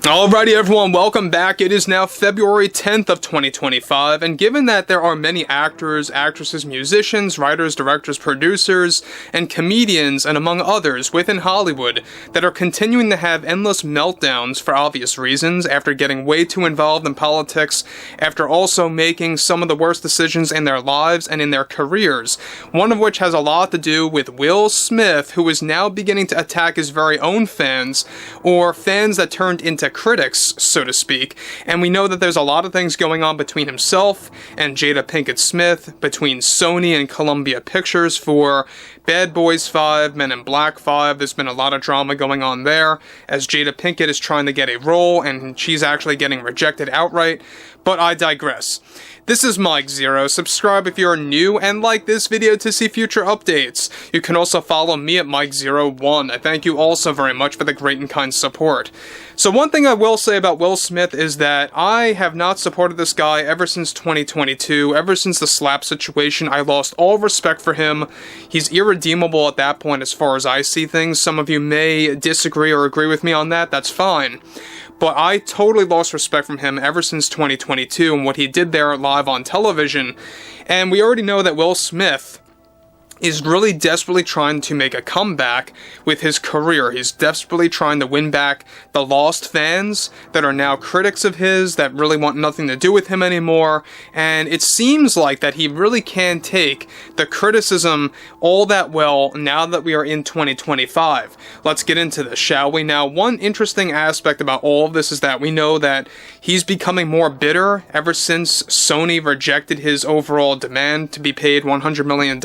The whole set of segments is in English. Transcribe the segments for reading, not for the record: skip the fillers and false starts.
Alrighty everyone, welcome back. It is now February 10th of 2025, and given that there are many actors, actresses, musicians, writers, directors, producers, and comedians, and among others, within Hollywood, that are continuing to have endless meltdowns for obvious reasons, after getting way too involved in politics, after also making some of the worst decisions in their lives and in their careers, one of which has a lot to do with Will Smith, who is now beginning to attack his very own fans, or fans that turned into critics, so to speak, and we know that there's a lot of things going on between himself and Jada Pinkett Smith, between Sony and Columbia Pictures for Bad Boys 5, Men in Black 5. There's been a lot of drama going on there, as Jada Pinkett is trying to get a role, and she's actually getting rejected outright, but I digress. This is Mike Zero. Subscribe if you're new, and like this video to see future updates. You can also follow me at Mike01. I thank you all so very much for the great and kind support. So one thing I will say about Will Smith is that I have not supported this guy ever since 2022, ever since the slap situation. I lost all respect for him. He's irredeemable at that point as far as I see things. Some of you may disagree or agree with me on that, that's fine. But I totally lost respect from him ever since 2022 and what he did there live on television. And we already know that Will Smith is really desperately trying to make a comeback with his career. He's desperately trying to win back the lost fans that are now critics of his, that really want nothing to do with him anymore, and it seems like that he really can take the criticism all that well now that we are in 2025. Let's get into this, shall we? Now, one interesting aspect about all of this is that we know that he's becoming more bitter ever since Sony rejected his overall demand to be paid $100 million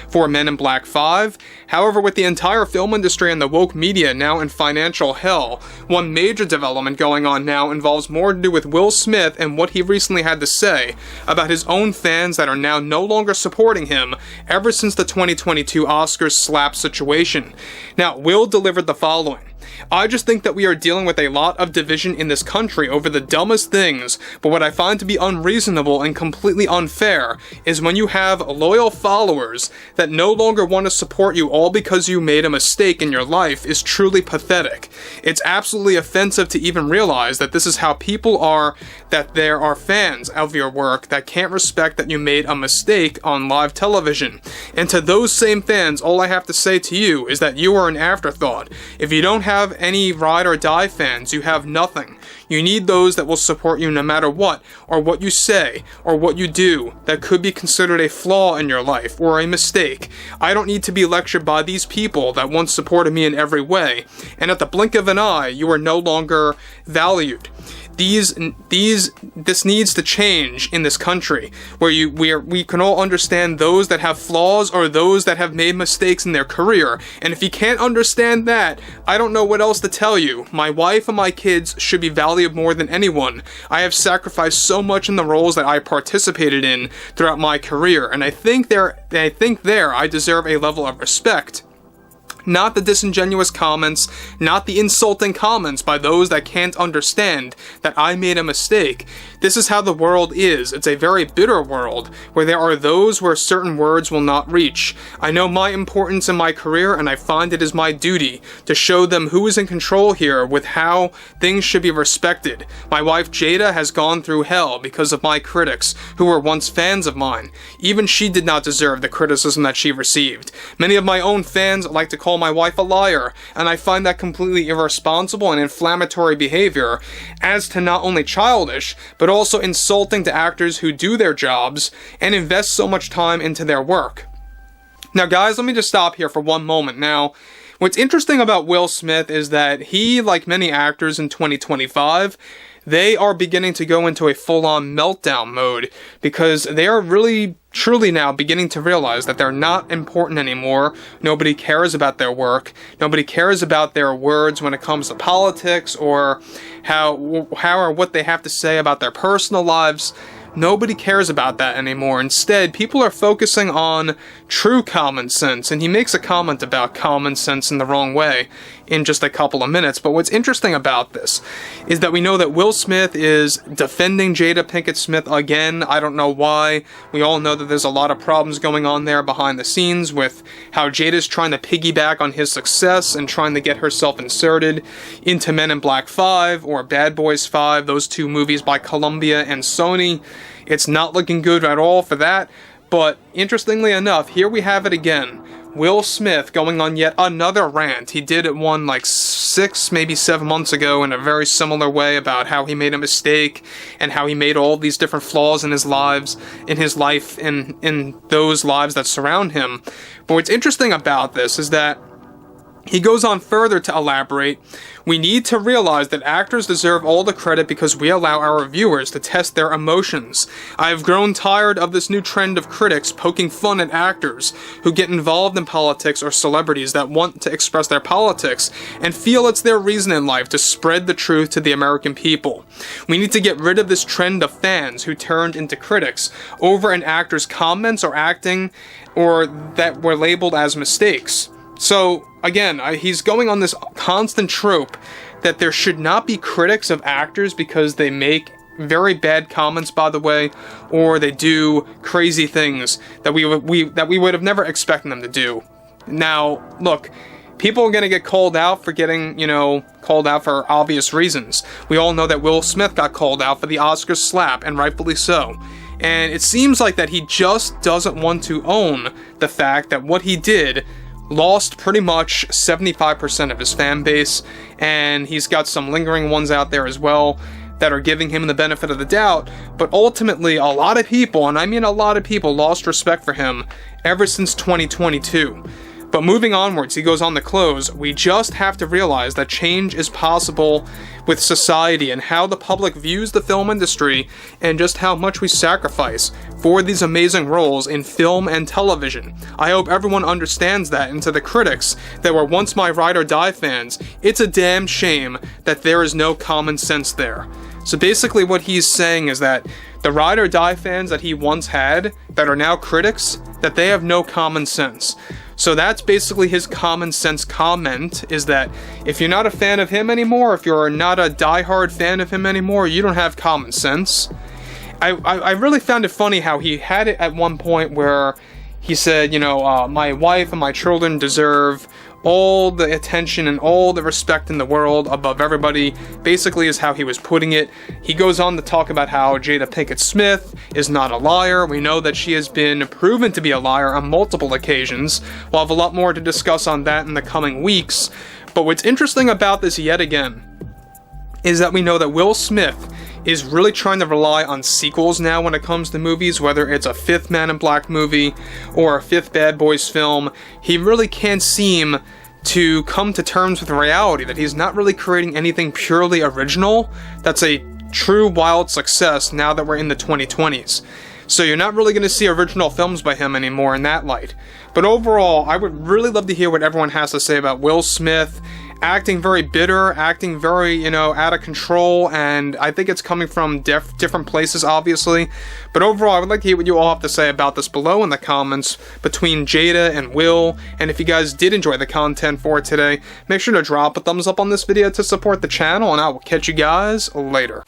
for Men in Black 5. However, with the entire film industry and the woke media now in financial hell, one major development going on now involves more to do with Will Smith and what he recently had to say about his own fans that are now no longer supporting him ever since the 2022 Oscars slap situation. Now, Will delivered the following. I just think that we are dealing with a lot of division in this country over the dumbest things, but what I find to be unreasonable and completely unfair is when you have loyal followers that no longer want to support you all because you made a mistake in your life is truly pathetic. It's absolutely offensive to even realize that this is how people are, that there are fans of your work that can't respect that you made a mistake on live television. And to those same fans, all I have to say to you is that you are an afterthought. If you don't have any ride or die fans, you have nothing. You need those that will support you no matter what, or what you say, or what you do that could be considered a flaw in your life, or a mistake. I don't need to be lectured by these people that once supported me in every way, and at the blink of an eye, you are no longer valued. This needs to change in this country, where we can all understand those that have flaws or those that have made mistakes in their career. And if you can't understand that, I don't know what else to tell you. My wife and my kids should be valued more than anyone. I have sacrificed so much in the roles that I participated in throughout my career, and I think there I deserve a level of respect. Not the disingenuous comments, not the insulting comments by those that can't understand that I made a mistake. This is how the world is. It's a very bitter world, where there are those where certain words will not reach. I know my importance in my career, and I find it is my duty to show them who is in control here with how things should be respected. My wife Jada has gone through hell because of my critics, who were once fans of mine. Even she did not deserve the criticism that she received. Many of my own fans like to call my wife a liar, and I find that completely irresponsible and inflammatory behavior, as to not only childish, but also insulting to actors who do their jobs and invest so much time into their work. Now guys, let me just stop here for one moment. Now, what's interesting about Will Smith is that he, like many actors in 2025, they are beginning to go into a full-on meltdown mode, because they are really truly now beginning to realize that they're not important anymore. Nobody cares about their work. Nobody cares about their words when it comes to politics, or how or what they have to say about their personal lives. Nobody cares about that anymore. Instead, people are focusing on true common sense, and he makes a comment about common sense in the wrong way. in just a couple of minutes. But what's interesting about this is that we know that Will Smith is defending Jada Pinkett Smith again. I don't know why. We all know that there's a lot of problems going on there behind the scenes with how Jada's trying to piggyback on his success and trying to get herself inserted into Men in Black 5 or Bad Boys 5, those two movies by Columbia and Sony. It's not looking good at all for that. But interestingly enough, here we have it again. Will Smith going on yet another rant. He did it one like 6, maybe 7 months ago in a very similar way about how he made a mistake and how he made all these different flaws in his life, in those lives that surround him. But what's interesting about this is that he goes on further to elaborate. We need to realize that actors deserve all the credit because we allow our viewers to test their emotions. I have grown tired of this new trend of critics poking fun at actors who get involved in politics or celebrities that want to express their politics and feel it's their reason in life to spread the truth to the American people. We need to get rid of this trend of fans who turned into critics over an actor's comments or acting or that were labeled as mistakes. So, again, he's going on this constant trope that there should not be critics of actors because they make very bad comments, by the way, or they do crazy things that we would have never expected them to do. Now, look, people are going to get called out for getting, called out for obvious reasons. We all know that Will Smith got called out for the Oscar slap, and rightfully so. And it seems like that he just doesn't want to own the fact that what he did lost pretty much 75% of his fan base, and he's got some lingering ones out there as well that are giving him the benefit of the doubt, but ultimately a lot of people, and I mean a lot of people, lost respect for him ever since 2022. But moving onwards, he goes on to close, we just have to realize that change is possible with society and how the public views the film industry and just how much we sacrifice for these amazing roles in film and television. I hope everyone understands that, and to the critics that were once my ride or die fans, it's a damn shame that there is no common sense there. So basically what he's saying is that the ride or die fans that he once had that are now critics, that they have no common sense. So that's basically his common sense comment, is that if you're not a fan of him anymore, if you're not a diehard fan of him anymore, you don't have common sense. I really found it funny how he had it at one point where he said, my wife and my children deserve all the attention and all the respect in the world above everybody, basically is how he was putting it. He goes on to talk about how Jada Pinkett Smith is not a liar. We know that she has been proven to be a liar on multiple occasions. We'll have a lot more to discuss on that in the coming weeks. But what's interesting about this yet again is that we know that Will Smith is really trying to rely on sequels now when it comes to movies, whether it's a 5th Man in Black movie or a 5th Bad Boys film. He really can't seem to come to terms with reality, that he's not really creating anything purely original that's a true wild success now that we're in the 2020s. So you're not really going to see original films by him anymore in that light. But overall, I would really love to hear what everyone has to say about Will Smith acting very bitter, acting very, out of control, and I think it's coming from different places, obviously. But overall, I would like to hear what you all have to say about this below in the comments between Jada and Will. And if you guys did enjoy the content for today, make sure to drop a thumbs up on this video to support the channel, and I will catch you guys later.